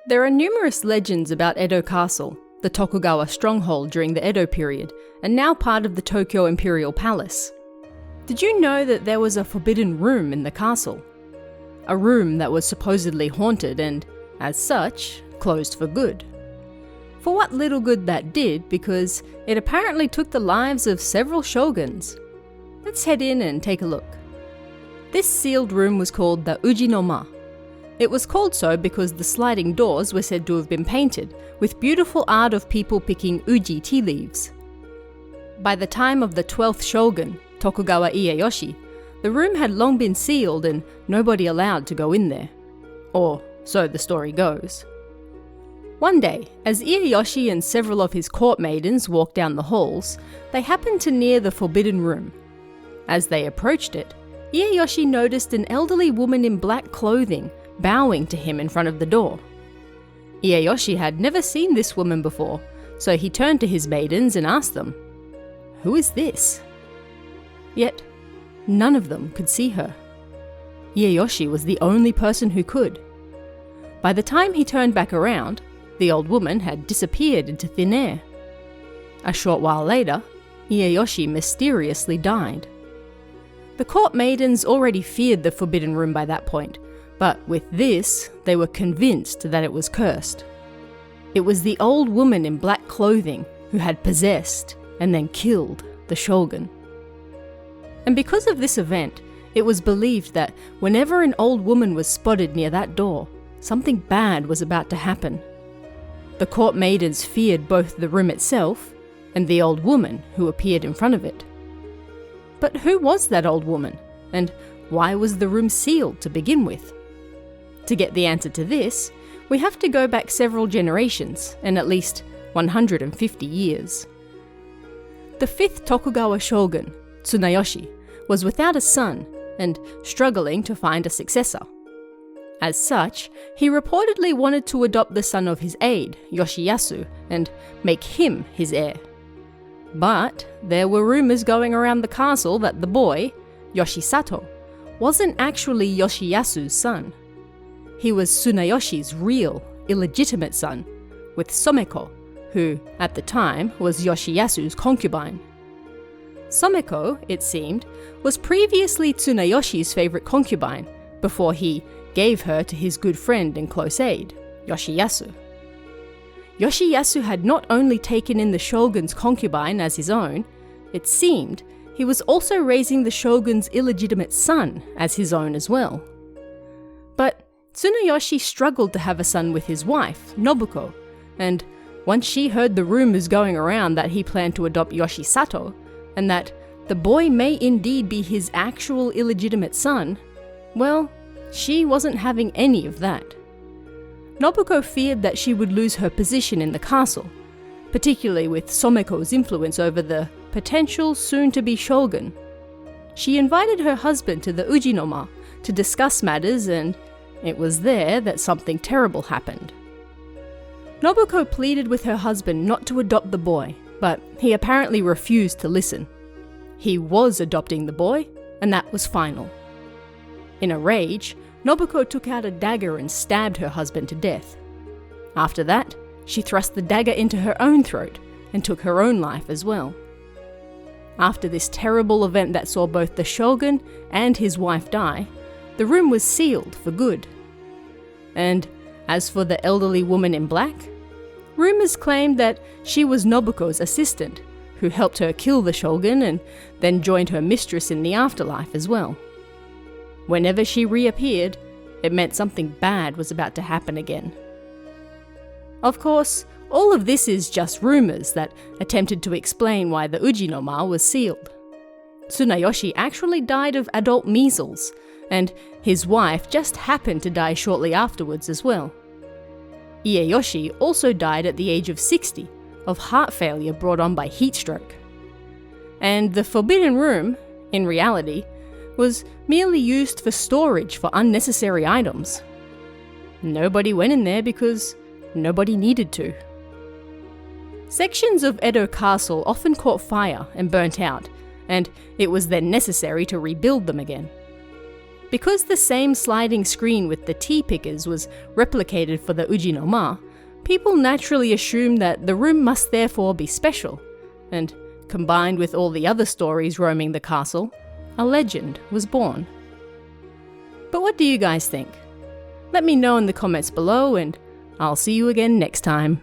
There are numerous legends about Edo Castle, the Tokugawa stronghold during the Edo period, and now part of the Tokyo Imperial Palace. Did you know that there was a forbidden room in the castle? A room that was supposedly haunted and, as such, closed for good. For what little good that did, because it apparently took the lives of several shoguns. Let's head in and take a look. This sealed room was called the Uji no Ma. It was called so because the sliding doors were said to have been painted with beautiful art of people picking uji tea leaves. By the time of the 12th shogun, Tokugawa Ieyasu, the room had long been sealed and nobody allowed to go in there. Or so the story goes. One day, as Ieyasu and several of his court maidens walked down the halls, they happened to near the forbidden room. As they approached it, Ieyasu noticed an elderly woman in black clothing bowing to him in front of the door. Ieyasu had never seen this woman before, so he turned to his maidens and asked them, "Who is this?" Yet, none of them could see her. Ieyasu was the only person who could. By the time he turned back around, the old woman had disappeared into thin air. A short while later, Ieyasu mysteriously died. The court maidens already feared the forbidden room by that point, but with this, they were convinced that it was cursed. It was the old woman in black clothing who had possessed and then killed the shogun. And because of this event, it was believed that whenever an old woman was spotted near that door, something bad was about to happen. The court maidens feared both the room itself and the old woman who appeared in front of it. But who was that old woman, and why was the room sealed to begin with? To get the answer to this, we have to go back several generations and at least 150 years. The 5th Tokugawa shogun, Tsunayoshi, was without a son and struggling to find a successor. As such, he reportedly wanted to adopt the son of his aide, Yoshiyasu, and make him his heir. But there were rumors going around the castle that the boy, Yoshisato, wasn't actually Yoshiyasu's son. He was Tsunayoshi's real, illegitimate son, with Someko, who, at the time, was Yoshiyasu's concubine. Someko, it seemed, was previously Tsunayoshi's favourite concubine, before he gave her to his good friend and close aide, Yoshiyasu. Yoshiyasu had not only taken in the shogun's concubine as his own, it seemed he was also raising the shogun's illegitimate son as his own as well. But Tsunayoshi struggled to have a son with his wife, Nobuko, and once she heard the rumors going around that he planned to adopt Yoshisato, and that the boy may indeed be his actual illegitimate son, well, she wasn't having any of that. Nobuko feared that she would lose her position in the castle, particularly with Someko's influence over the potential soon-to-be shogun. She invited her husband to the Ujinoma to discuss matters, and it was there that something terrible happened. Nobuko pleaded with her husband not to adopt the boy, but he apparently refused to listen. He was adopting the boy, and that was final. In a rage, Nobuko took out a dagger and stabbed her husband to death. After that, she thrust the dagger into her own throat and took her own life as well. After this terrible event that saw both the shogun and his wife die, the room was sealed for good. And as for the elderly woman in black, rumors claimed that she was Nobuko's assistant, who helped her kill the shogun and then joined her mistress in the afterlife as well. Whenever she reappeared, it meant something bad was about to happen again. Of course, all of this is just rumors that attempted to explain why the Ujinoma was sealed. Tsunayoshi actually died of adult measles, and his wife just happened to die shortly afterwards as well. Ieyasu also died at the age of 60 of heart failure brought on by heat stroke. And the Forbidden Room, in reality, was merely used for storage for unnecessary items. Nobody went in there because nobody needed to. Sections of Edo Castle often caught fire and burnt out, and it was then necessary to rebuild them again. Because the same sliding screen with the tea pickers was replicated for the Uji no Ma, people naturally assumed that the room must therefore be special, and combined with all the other stories roaming the castle, a legend was born. But what do you guys think? Let me know in the comments below, and I'll see you again next time.